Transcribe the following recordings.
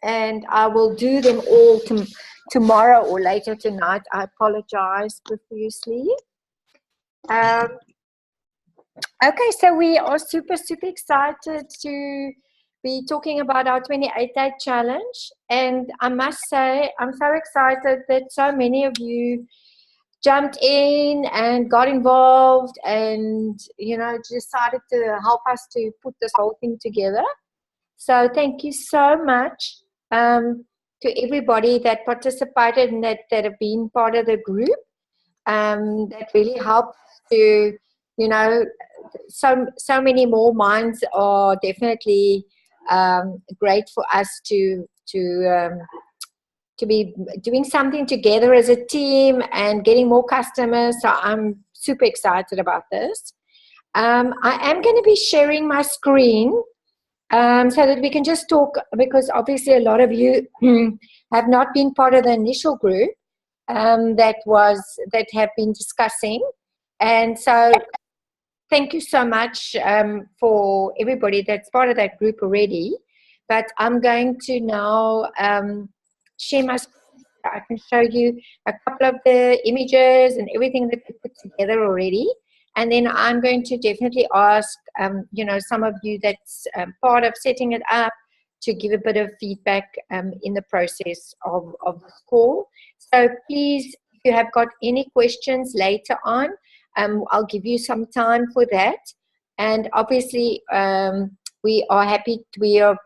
And I will do them all tomorrow or later tonight. I apologize profusely. Okay, so we are super excited to be talking about our 28-day challenge. And I must say, I'm so excited that so many of you jumped in and got involved and, decided to help us to put this whole thing together. So thank you so much to everybody that participated and that have been part of the group. That really helped to, so many more minds are definitely great for us to be doing something together as a team and getting more customers. So I'm super excited about this. I am going to be sharing my screen so that we can just talk, because obviously a lot of you have not been part of the initial group that have been discussing. And so thank you so much for everybody that's part of that group already. But I'm going to now share my screen. I can show you a couple of the images and everything that we put together already. And then I'm going to definitely ask, some of you that's part of setting it up to give a bit of feedback in the process of this call. So please, if you have got any questions later on, I'll give you some time for that. And obviously, we are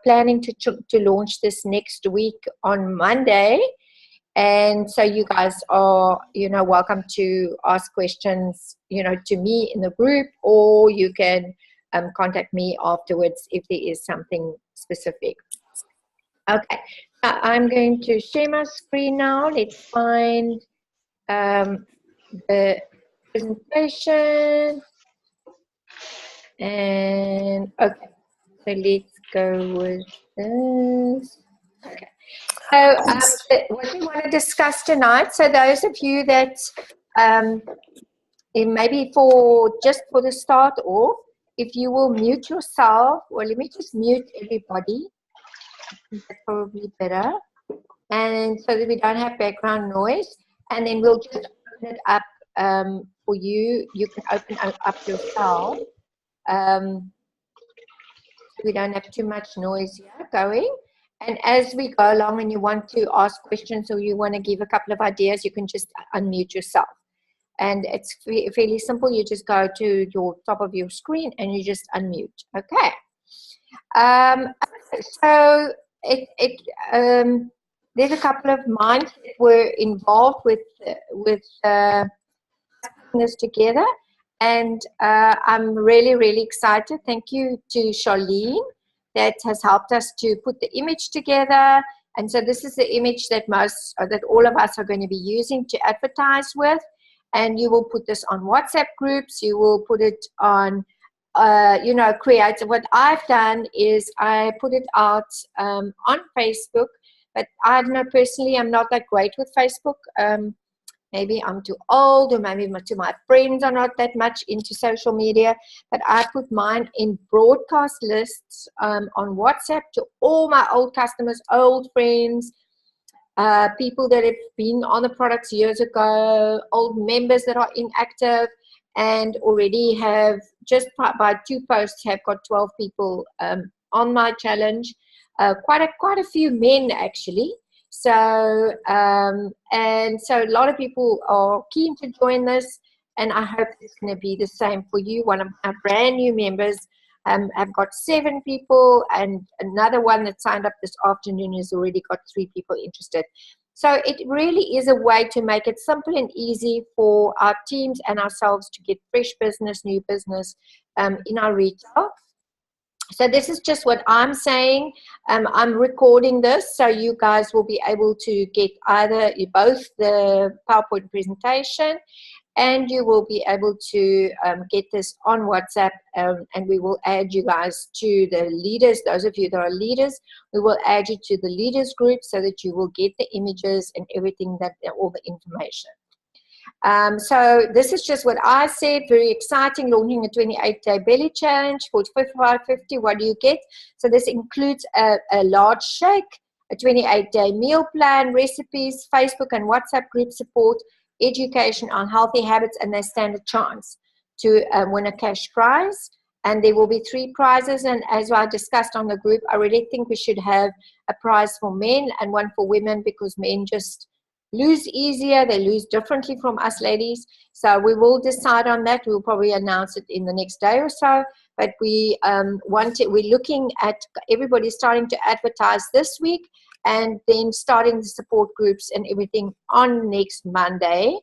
planning to launch this next week on Monday. And so you guys are, welcome to ask questions, to me in the group, or you can contact me afterwards if there is something specific. Okay, I'm going to share my screen now. Let's find the presentation. And okay, so let's go with this. Okay. So what we want to discuss tonight, so those of you that maybe for the start off, if you will mute yourself, or let me just mute everybody, I think that's probably better, and so that we don't have background noise, and then we'll just open it up for you. You can open up yourself. We don't have too much noise here going. And as we go along and you want to ask questions or you want to give a couple of ideas, you can just unmute yourself. And it's fairly simple. You just go to your top of your screen and you just unmute. Okay. So there's a couple of minds that were involved with putting this together. And I'm really excited. Thank you to Charlene that has helped us to put the image together. And so this is the image that all of us are going to be using to advertise with. And you will put this on WhatsApp groups. You will put it on, create. What I've done is I put it out on Facebook. But I don't know, personally, I'm not that great with Facebook. Maybe I'm too old, or maybe my friends are not that much into social media. But I put mine in broadcast lists on WhatsApp to all my old customers, old friends, people that have been on the products years ago, old members that are inactive, and already have, just by 2 posts, have got 12 people on my challenge. Quite a few men, actually. So, and so a lot of people are keen to join this, and I hope it's going to be the same for you. One of my brand new members have got 7 people, and another one that signed up this afternoon has already got 3 people interested. So it really is a way to make it simple and easy for our teams and ourselves to get fresh business, new business in our retail. So this is just what I'm saying. I'm recording this, so you guys will be able to get both the PowerPoint presentation, and you will be able to get this on WhatsApp, and we will add you guys to the leaders. Those of you that are leaders, we will add you to the leaders group so that you will get the images and everything, all the information. So this is just what I said, very exciting, launching a 28-day belly challenge for 55.50. What do you get? So this includes a large shake, a 28-day meal plan, recipes, Facebook and WhatsApp group support, education on healthy habits, and they stand a chance to win a cash prize. And there will be 3 prizes. And as I discussed on the group, I really think we should have a prize for men and one for women, because men just lose easier. They lose differently from us ladies. So we will decide on that. We'll probably announce it in the next day or so. But we're looking at everybody starting to advertise this week, and then starting the support groups and everything on next Monday.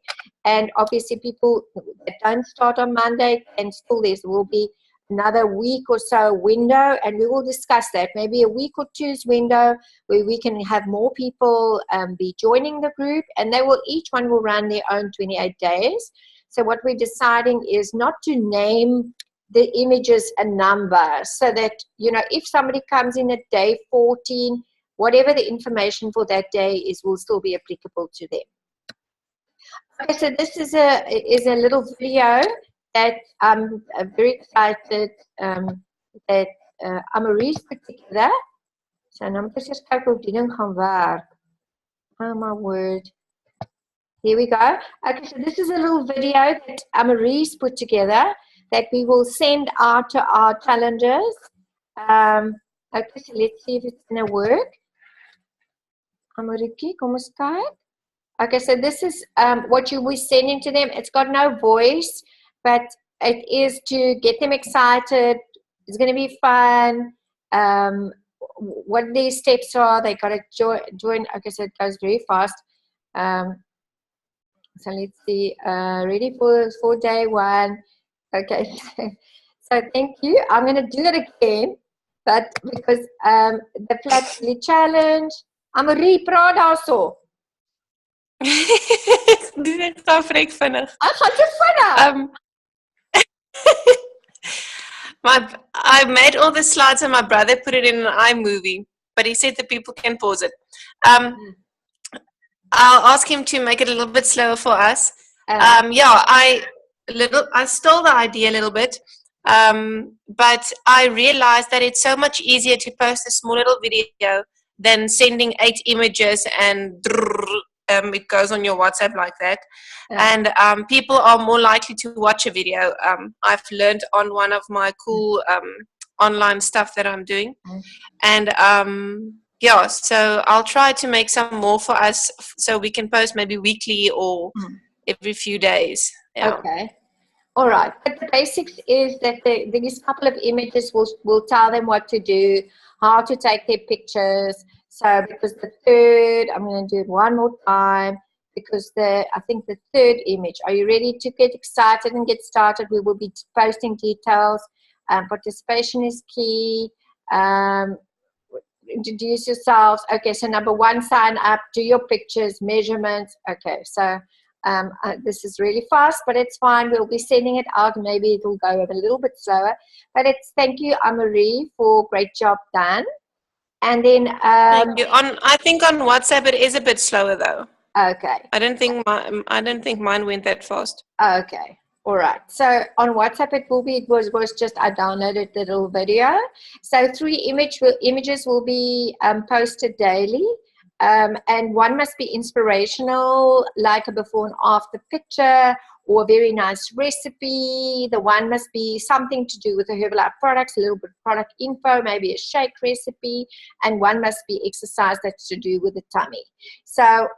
And obviously people that don't start on Monday, and still there will be another week or so window, and we will discuss that. Maybe a week or two's window where we can have more people be joining the group, and each one will run their own 28 days. So what we're deciding is not to name the images a number, so that, you know, if somebody comes in at day 14, whatever the information for that day is will still be applicable to them. Okay, so this is a little video that I'm very excited that Amaris put together. So nou moet ek eers kyk hoe die ding gaan werk. Oh my word. Here we go. Okay, so this is a little video that Amaris put together that we will send out to our challengers. Okay, so let's see if it's going to work. Amariki, kom ons kyk. Okay, so this is what you will be sending to them. It's got no voice, but it is to get them excited. It's going to be fun. What these steps are, they got to join. Okay, so it goes very fast. So let's see. Ready for day 1. Okay, so thank you. I'm going to do it again, but because the flat belly challenge. Amarie, praat daarso. Dit gaan vrek vinnig. Ek gaan te vinnig. I made all the slides and my brother put it in an iMovie, but he said that people can pause it. I'll ask him to make it a little bit slower for us. Yeah, I stole the idea a little bit, but I realized that it's so much easier to post a small little video than sending 8 images and it goes on your WhatsApp like that. And people are more likely to watch a video. I've learned on one of my cool online stuff that I'm doing. And yeah, so I'll try to make some more for us so we can post maybe weekly or every few days. Yeah. Okay. All right. But the basics is that these couple of images will tell them what to do, how to take their pictures. So because the third, I'm going to do it one more time, because I think the third image, are you ready to get excited and get started? We will be posting details. Participation is key. Introduce yourselves. Okay, so number 1, sign up, do your pictures, measurements. Okay, so this is really fast, but it's fine. We'll be sending it out. Maybe it will go a little bit slower. But thank you, Amarie, for great job done. And then thank you. I think on WhatsApp it is a bit slower though. Okay. I don't think mine went that fast. Okay. All right. So on WhatsApp it was just I downloaded the little video. So 3 images will be posted daily. And one must be inspirational, like a before and after picture, or a very nice recipe. The one must be something to do with the Herbalife products, a little bit of product info, maybe a shake recipe, and one must be exercise that's to do with the tummy. So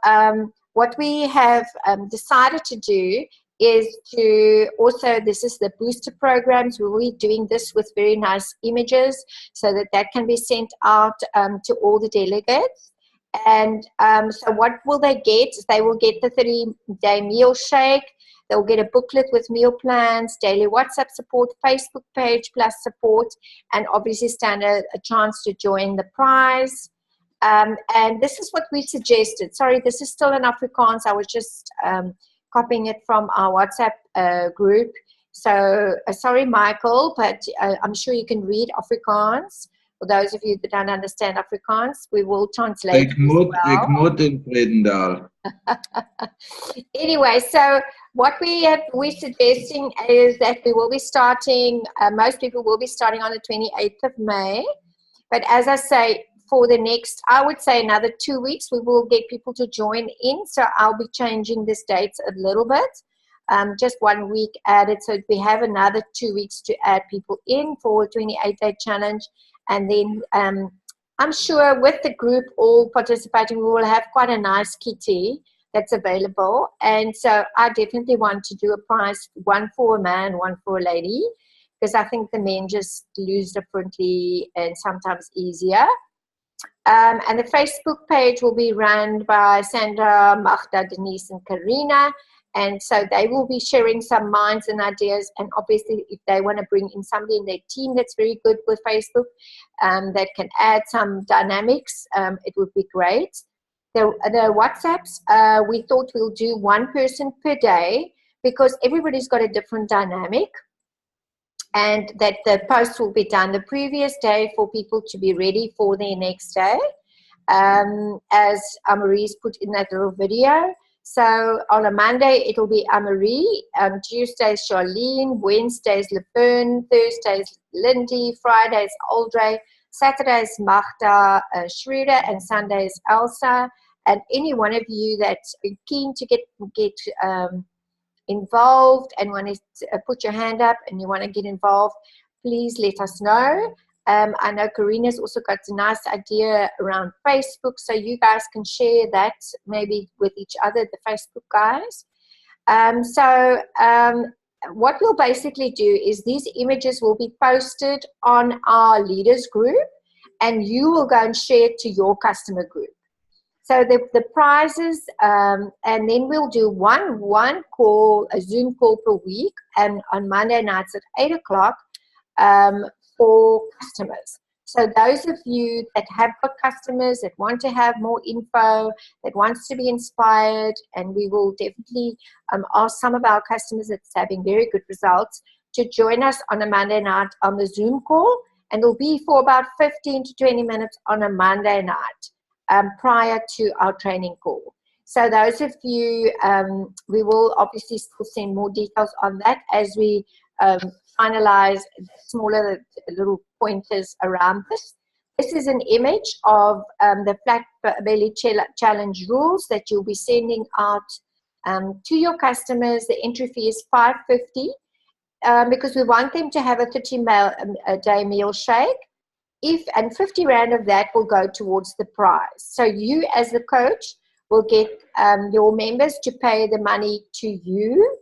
what we have decided to do is to also, this is the booster programs, we'll be doing this with very nice images so that can be sent out to all the delegates. And so what will they get? They will get the 30-day meal shake. They'll get a booklet with meal plans, daily WhatsApp support, Facebook page plus support, and obviously stand a chance to join the prize. And this is what we suggested. Sorry, this is still in Afrikaans. I was just copying it from our WhatsApp group. So sorry, Michael, but I'm sure you can read Afrikaans. For those of you that don't understand Afrikaans, we will translate Ik moet in Vredendal. Anyway, so what we're suggesting is that we will be starting, most people will be starting on the 28th of May. But as I say, for the next, I would say another 2 weeks, we will get people to join in. So I'll be changing this dates a little bit. Just 1 week added. So we have another 2 weeks to add people in for a 28-day challenge. And then I'm sure with the group all participating, we will have quite a nice kitty that's available. And so I definitely want to do a prize, one for a man, one for a lady, because I think the men just lose differently and sometimes easier. And the Facebook page will be run by Sandra, Magda, Denise, and Karina. And so they will be sharing some minds and ideas. And obviously, if they want to bring in somebody in their team that's very good with Facebook, that can add some dynamics, it would be great. The WhatsApps, we thought we'll do one person per day because everybody's got a different dynamic. And that the post will be done the previous day for people to be ready for their next day. As Amary's put in that little video. So on a Monday, it'll be Amary, Tuesday's Charlene, Wednesday's Laverne, Thursday's Lindy, Friday's Aldre, Saturday's Magda Schroeder, and Sunday's Elsa. And any one of you that's keen to get involved and want to put your hand up and you want to get involved, please let us know. I know Karina's also got a nice idea around Facebook, so you guys can share that maybe with each other, the Facebook guys. What we'll basically do is these images will be posted on our leaders group and you will go and share it to your customer group. So the prizes, and then we'll do one call, a Zoom call per week, and on Monday nights at 8 o'clock for customers. So those of you that have got customers that want to have more info, that wants to be inspired, and we will definitely ask some of our customers that's having very good results to join us on a Monday night on the Zoom call, and it'll be for about 15 to 20 minutes on a Monday night. Prior to our training call. So those of you, we will obviously still send more details on that as we finalize smaller little pointers around this. This is an image of the Flat Belly Challenge rules that you'll be sending out to your customers. The entry fee is $5.50 because we want them to have a 30-day meal shake. And 50 Rand of that will go towards the prize. So you as the coach will get your members to pay the money to you,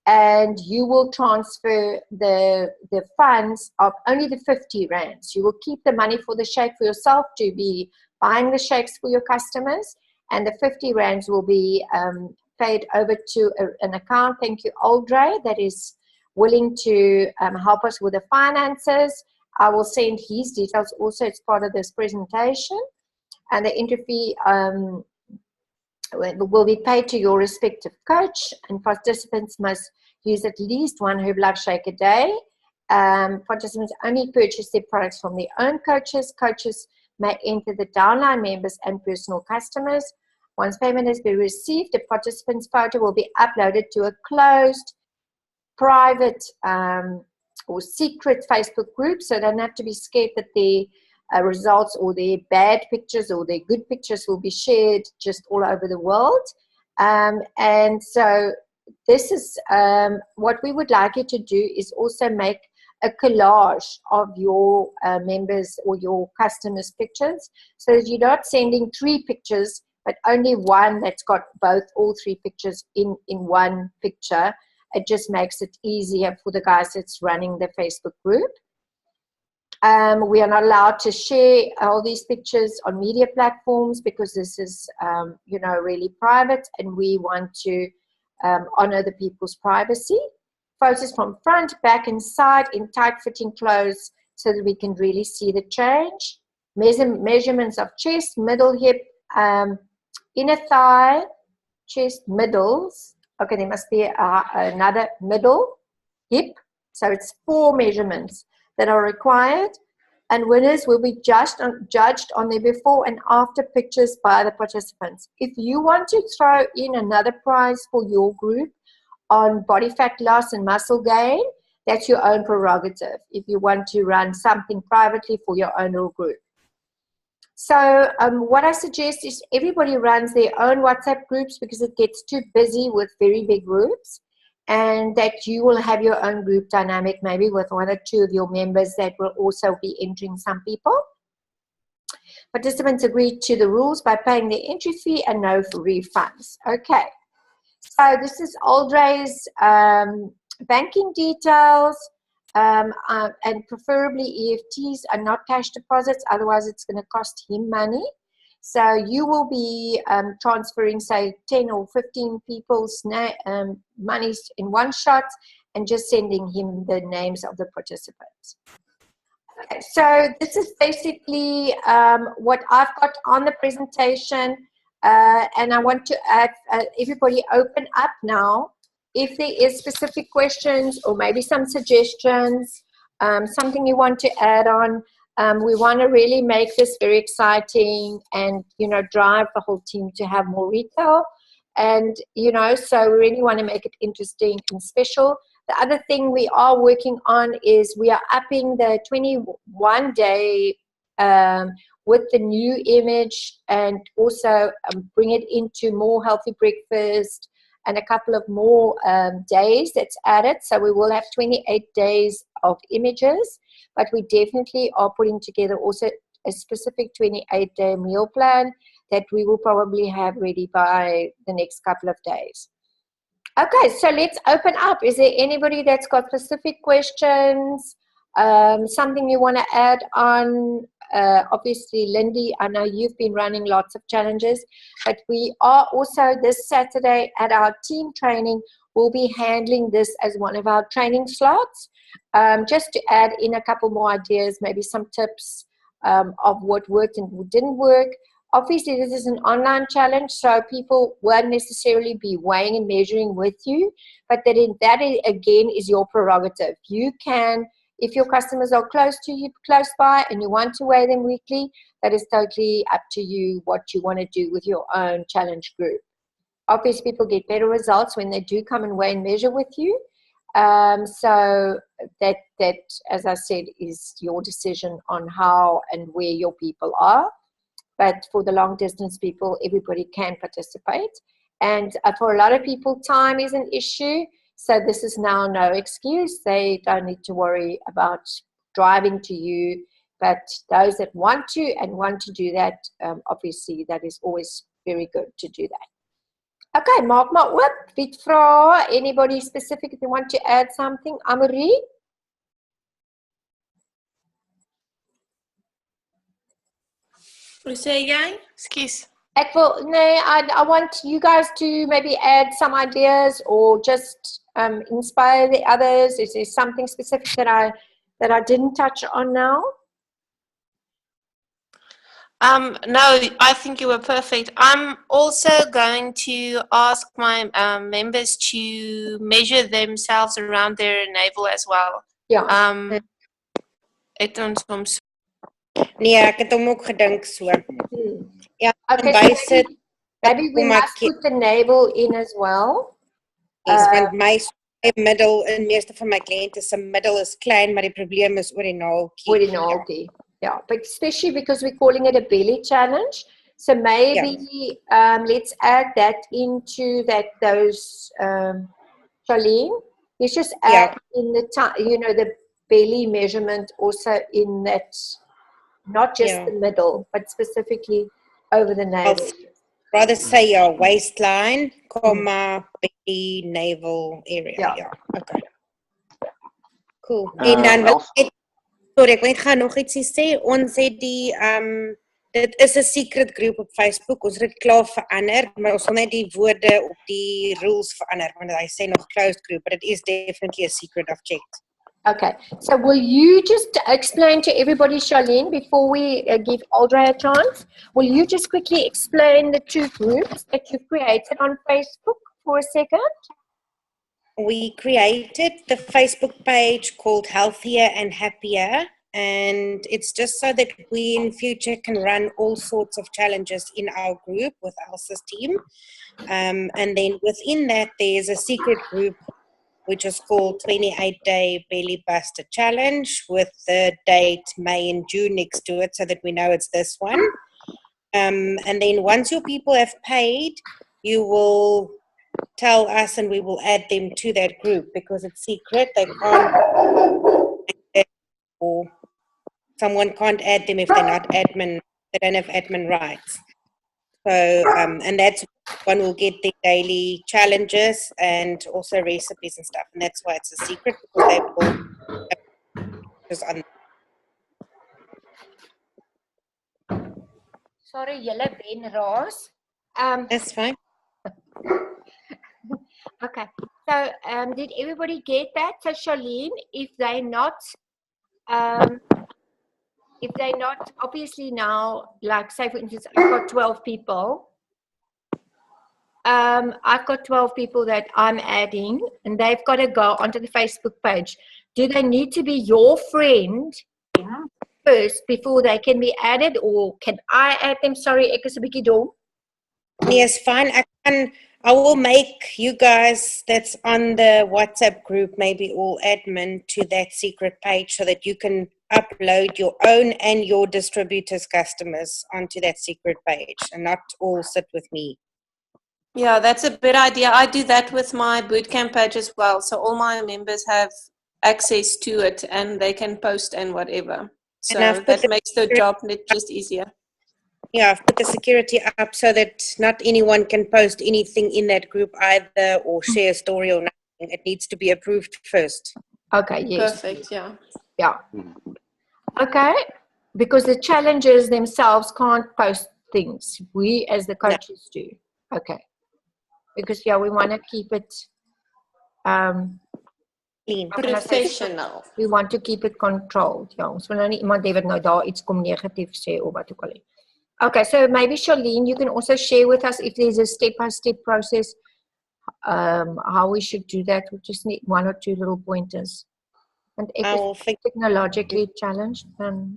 and you will transfer the funds of only the 50 Rands. You will keep the money for the shake for yourself to be buying the shakes for your customers, and the 50 Rands will be paid over to an account. Thank you, Aldre, that is willing to help us with the finances. I will send his details also as part of this presentation. And the entry fee will be paid to your respective coach, and participants must use at least one Herbalife shake a day. Participants only purchase their products from their own coaches. Coaches may enter the downline members and personal customers. Once payment has been received, the participant's photo will be uploaded to a closed, private, or secret Facebook group, so they don't have to be scared that their results or their bad pictures or their good pictures will be shared just all over the world. And so this is what we would like you to do is also make a collage of your members or your customers' pictures, so that you're not sending 3 pictures, but only one that's got all 3 pictures in one picture. It just makes it easier for the guys that's running the Facebook group. We are not allowed to share all these pictures on media platforms because this is, really private, and we want to honor the people's privacy. Photos from front, back, and side in tight-fitting clothes so that we can really see the change. Measurements of chest, middle hip, inner thigh, chest, middles. Okay, there must be another middle hip. So it's 4 measurements that are required. and winners will be judged on their before and after pictures by the participants. If you want to throw in another prize for your group on body fat loss and muscle gain, that's your own prerogative if you want to run something privately for your own little group. So what I suggest is everybody runs their own WhatsApp groups because it gets too busy with very big groups, and that you will have your own group dynamic, maybe with 1 or 2 of your members that will also be entering some people. Participants agreed to the rules by paying their entry fee and no refunds. Okay, so this is Aldre's banking details. And preferably EFTs are not cash deposits, otherwise it's going to cost him money. So you will be transferring, say, 10 or 15 people's monies in one shot and just sending him the names of the participants. Okay, so this is basically what I've got on the presentation, and I want to add everybody open up now. If there is specific questions or maybe some suggestions, something you want to add on, we want to really make this very exciting and, drive the whole team to have more retail. And, so we really want to make it interesting and special. The other thing we are working on is we are upping the 21-day with the new image, and also bring it into more healthy breakfast, and a couple of more days that's added. So we will have 28 days of images, but we definitely are putting together also a specific 28-day meal plan that we will probably have ready by the next couple of days. Okay, so let's open up. Is there anybody that's got specific questions? Something you want to add on? Obviously, Lindy, I know you've been running lots of challenges, but we are also this Saturday at our team training, we'll be handling this as one of our training slots, just to add in a couple more ideas, maybe some tips of what worked and what didn't work. Obviously, this is an online challenge, so people won't necessarily be weighing and measuring with you, but that again is your prerogative. You can, if your customers are close to you, close by, and you want to weigh them weekly, that is totally up to you what you want to do with your own challenge group. Obviously, people get better results when they do come and weigh and measure with you. So that, as I said, is your decision on how and where your people are. But for the long distance people, everybody can participate. And for a lot of people, time is an issue. So this is now no excuse. They don't need to worry about driving to you. But those that want to do that, obviously that is always very good to do that. Okay, maak maar oop. Wie het vra? Anybody specific if you want to add something? Amarie? What say jy? Excuse. I want you guys to maybe add some ideas or just inspire the others. Is there something specific that I didn't touch on now? No, I think you were perfect. I'm also going to ask my members to measure themselves around their navel as well. Yeah. Het ons soms. Nee, ek het hom ook gedink so. Ja, okay, wys dit. Maybe we must put the navel in as well. Yes, want my middel en meeste van my kliënte se middel is klein, maar die probleem is oor die naaltjie. Oor die naaltjie. Yeah, but especially because we're calling it a belly challenge. So maybe let's add that into those Charlene. Let's just add in the the belly measurement also in that, not just the middle, but specifically over the navel. Rather say your waistline, belly, navel area. Yeah. Okay. Cool. En dan wil ek sorry, ek weet gaan nog ietsie sê. Ons het die dit is 'n secret group op Facebook. Ons het dit klaar verander, maar ons wil net die woorde op die rules verander want hy sê nog closed group, but it is definitely a secret I've checked. Okay, so will you just explain to everybody, Charlene, before we give Aldre a chance, will you just quickly explain the 2 groups that you've created on Facebook for a second? We created the Facebook page called Healthier and Happier, and it's just so that we in future can run all sorts of challenges in our group with Elsa's team. And then within that, there's a secret group which is called 28-Day Belly Buster Challenge, with the date May and June next to it so that we know it's this one. And then once your people have paid, you will tell us and we will add them to that group, because it's secret. They can't, or someone can't add them if they're not admin, they don't have admin rights. So, and that's one will get the daily challenges and also recipes and stuff. And that's why it's a secret, because they will just on. Sorry, Julle Ben Roos. That's fine. Okay, so did everybody get that? So Charlene, if they're not obviously now, like say for instance, I've got 12 people. I've got 12 people that I'm adding, and they've got to go onto the Facebook page. Do they need to be your friend first before they can be added, or can I add them? Sorry, ek is 'n bietjie dom. Yes, fine. I will make you guys that's on the WhatsApp group maybe all admin to that secret page, so that you can upload your own and your distributors' customers onto that secret page and not all sit with me. Yeah, that's a good idea. I do that with my bootcamp page as well. So all my members have access to it and they can post and whatever. So that makes the job just easier. Yeah, I've put the security up so that not anyone can post anything in that group either, or share a story or nothing. It needs to be approved first. Okay, yes. Perfect, yeah. Yeah. Okay, because the challengers themselves can't post things. We as the coaches do. Okay. Because yeah, we want to keep it clean, professional. We want to keep it controlled. Ja, ons wil nou nie iemand hê wat nou daar iets kom negatief sê of wat ook al. Okay, so maybe Charlene, you can also share with us if there's a step-by-step process, how we should do that. We just need 1 or 2 little pointers. And if it's technologically challenged, then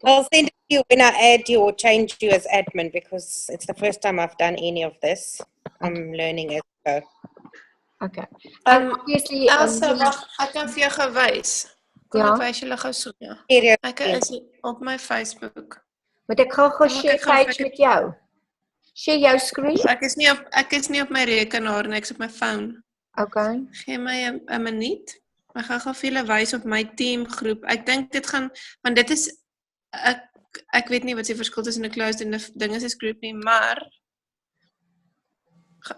I'll send it to you when I add you or change you as admin, because it's the first time I've done any of this. I'm learning as I go. Okay. Obviously, Elsa, wacht, ek kan vir jou gewys. Kom ek wys julle gou so. Ek is op my Facebook. Moet ek gou share page met jou? Share jou screen? Ek is nie op my rekenaar nie, ek is op my phone. Okay. Gee my 'n minuut. Ek gaan gou vir julle wys op my teamgroep. Ek dink dit gaan, want dit is ek weet nie wat die verskil tussen 'n closed en 'n ding is 'n groep nie, maar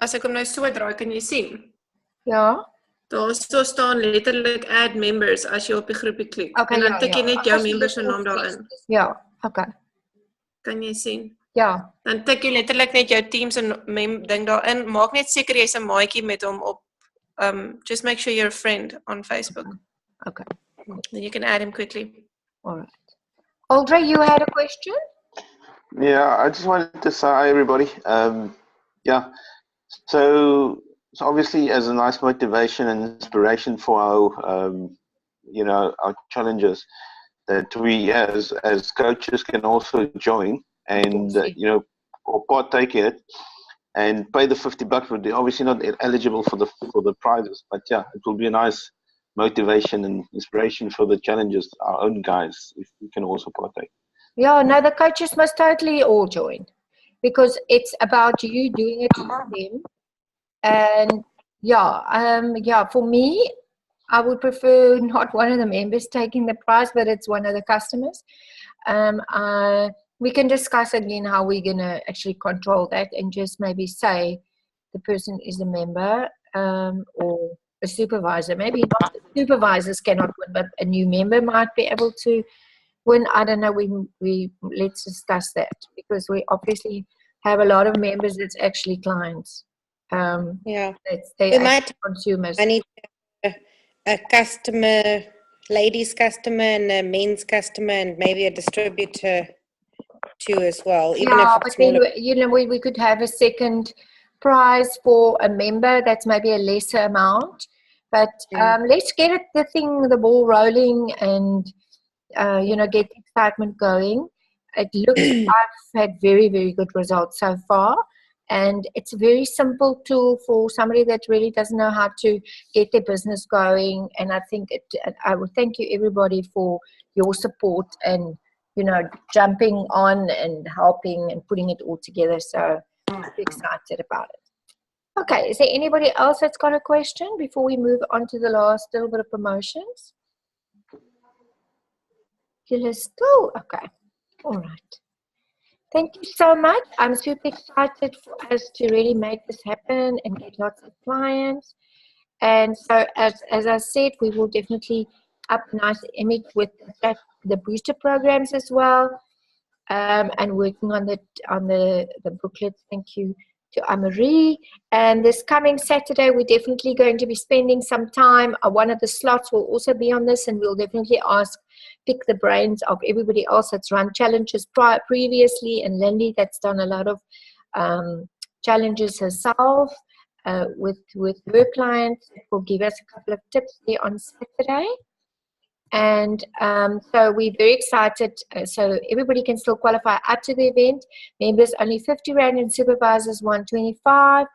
as ek hom nou so draai, kan jy sien. Ja. Daar staan letterlik add members as jy op die groepie klik. Okay, en dan tik jy net jou member se naam daarin. Ja, okay. Kan jy sien? Ja. Dan tik jy letterlik net jou team se ding daarin. Maak net seker jy's 'n maatjie met hom op. Just make sure you're a friend on Facebook. Okay. Then you can add him quickly. All right. Audrey, you had a question? Yeah, I just wanted to say hi, everybody. Yeah, so obviously as a nice motivation and inspiration for our, our challenges, that we as coaches can also join and, or partake in it. And pay the $50, but they're obviously not eligible for the prizes. But yeah, it will be a nice motivation and inspiration for the challenges, our own guys, if we can also partake. Yeah, no, the coaches must totally all join, because it's about you doing it for them. And for me, I would prefer not one of the members taking the prize, but it's one of the customers. We can discuss again how we're going to actually control that, and just maybe say the person is a member or a supervisor. Maybe not, supervisors cannot win, but a new member might be able to win. I don't know. Let's discuss that, because we obviously have a lot of members that's actually clients. They might consumers. I need a customer, ladies customer, and a men's customer, and maybe a distributor too as well. Even if it's then, we could have a second prize for a member. That's maybe a lesser amount, but let's get the ball rolling, and get the excitement going. It looks I've had very, very good results so far. And it's a very simple tool for somebody that really doesn't know how to get their business going. And I think I would thank you everybody for your support and, jumping on and helping and putting it all together. So I'm excited about it. Okay, is there anybody else that's got a question before we move on to the last little bit of promotions? Okay, all right. Thank you so much. I'm super excited for us to really make this happen and get lots of clients. And so, as I said, we will definitely up a nice image with the booster programs as well, and working on the booklet. Thank you to Anne-Marie. And this coming Saturday, we're definitely going to be spending some time. One of the slots will also be on this, and we'll definitely pick the brains of everybody else that's run challenges previously, and Lindy that's done a lot of challenges herself with her clients. It will give us a couple of tips there on Saturday. And so we're very excited. So everybody can still qualify up to the event. Members only 50 Rand and supervisors 125.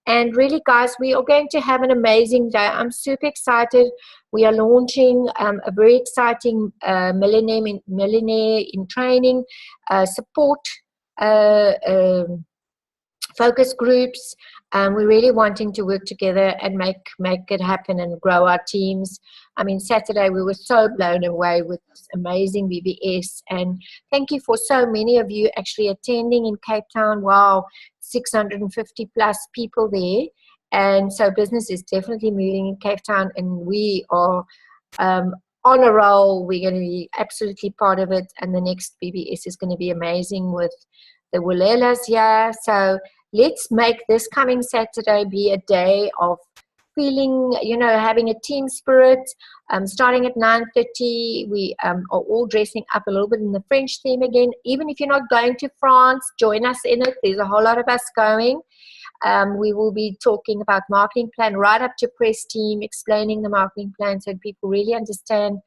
And really, guys, we are going to have an amazing day. I'm super excited. We are launching a very exciting millionaire in training support focus groups. We're really wanting to work together and make it happen and grow our teams. I mean, Saturday we were so blown away with this amazing VBS, and thank you for so many of you actually attending in Cape Town. Wow, 650 plus people there. And so business is definitely moving in Cape Town, and we are on a roll. We're going to be absolutely part of it, and the next BBS is going to be amazing with the Wilelas here. So let's make this coming Saturday be a day of feeling, having a team spirit. Starting at 9:30, we are all dressing up a little bit in the French theme again. Even if you're not going to France, join us in it. There's a whole lot of us going. We will be talking about marketing plan right up to press team, explaining the marketing plan so people really understand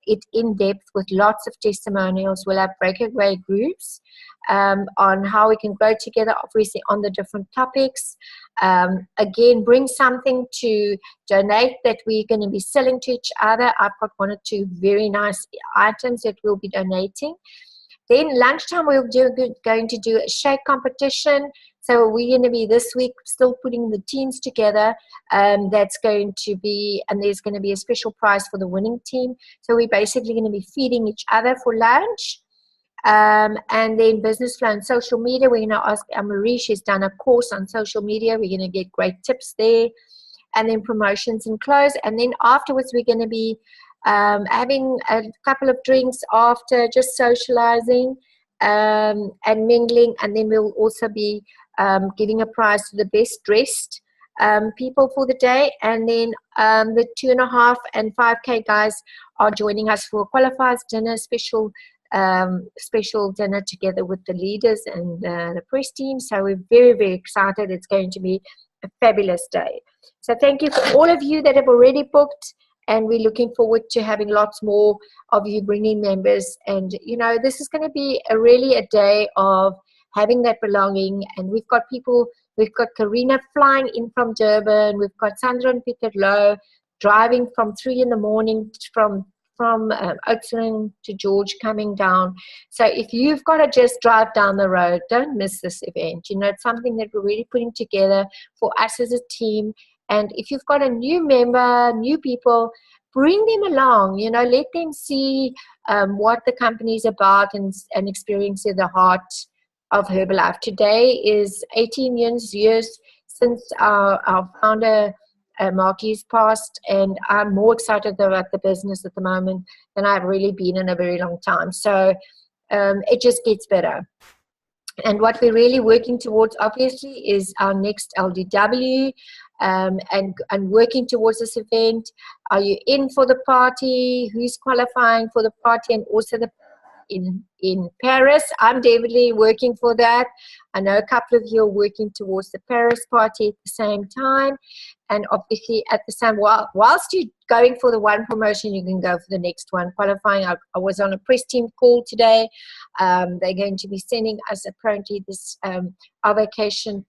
it in depth with lots of testimonials. We'll have breakaway groups on how we can grow together, obviously on the different topics. Again, bring something to donate that we're going to be selling to each other. I've got 1 or 2 very nice items that we'll be donating. Then lunchtime we're going to do a shake competition. So we're going to be this week still putting the teams together. That's going to be, and there's going to be a special prize for the winning team. So we're basically going to be feeding each other for lunch. And then business flow and social media. We're going to ask Anne-Marie. She's done a course on social media. We're going to get great tips there. And then promotions and close. And then afterwards we're going to be having a couple of drinks after, just socializing and mingling. And then we'll also be giving a prize to the best dressed people for the day. And then the 2.5 and 5K guys are joining us for a qualifiers dinner, special dinner together with the leaders and the press team. So we're very, very excited. It's going to be a fabulous day. So thank you for all of you that have already booked, and we're looking forward to having lots more of you bringing members. And this is going to be really a day of having that belonging. And we've got Karina flying in from Durban. We've got Sandra and Peter Lowe driving from 3 in the morning from Oudtshoorn to George coming down. So if you've got to just drive down the road, don't miss this event. It's something that we're really putting together for us as a team. And if you've got a new member, new people, bring them along. Let them see what the company is about and experience the heart of Herbalife. Today is 18 years since our founder Markie's passed, and I'm more excited about the business at the moment than I've really been in a very long time. So it just gets better. And what we're really working towards, obviously, is our next LDW, and working towards this event. Are you in for the party? Who's qualifying for the party? And also in Paris. I'm definitely working for that. I know a couple of you are working towards the Paris party at the same time. And obviously at the same, whilst you're going for the one promotion, you can go for the next one. Qualifying, I was on a press team call today. They're going to be sending us, apparently this our vacation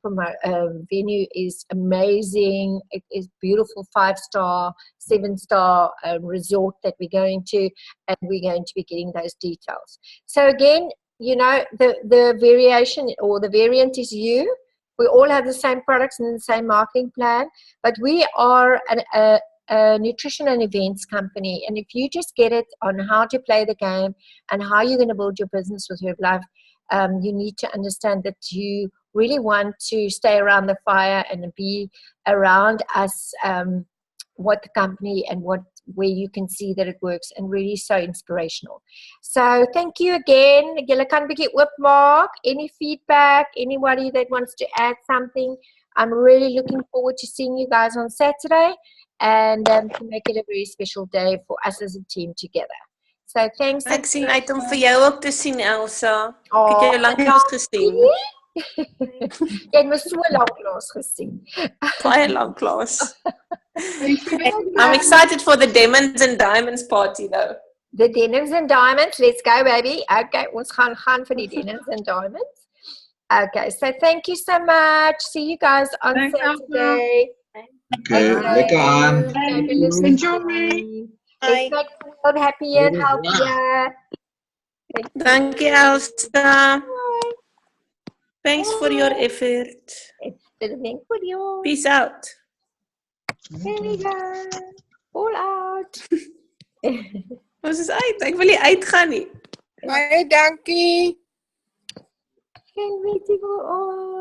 venue is amazing. It is beautiful, 5-star, 7-star resort that we're going to, and we're going to be getting those details. So again, you know, the variation or the variant is you. We all have the same products and the same marketing plan, but we are a nutrition and events company. And if you just get it on how to play the game and how you're going to build your business with Herbalife, you need to understand that you really want to stay around the fire and be around us, what the company and where you can see that it works, and really so inspirational. So thank you again. Julle kan bietjie oopmaak. Any feedback, anybody that wants to add something, I'm really looking forward to seeing you guys on Saturday and to make it a very special day for us as a team together. So thanks. Ek sien uit om vir jou ook te sien, Elsa. Ek het jou lanklaas gesien. Jy het my so lanklaas gesien. Baie lanklaas. I'm excited for the Demons and Diamonds party though. The Denims and Diamonds, let's go baby. Okay, ons gaan vir die Denims and Diamonds. Okay, so thank you so much. See you guys on Saturday. Okay, lekker aan. Enjoy. Let's make the world happier and healthier. Thank you, Elsa. Thanks for your effort. Peace out. There we go. All out. Ons is uit. Ek wil nie uitgaan nie. Baie dankie. Geen weet jy waar.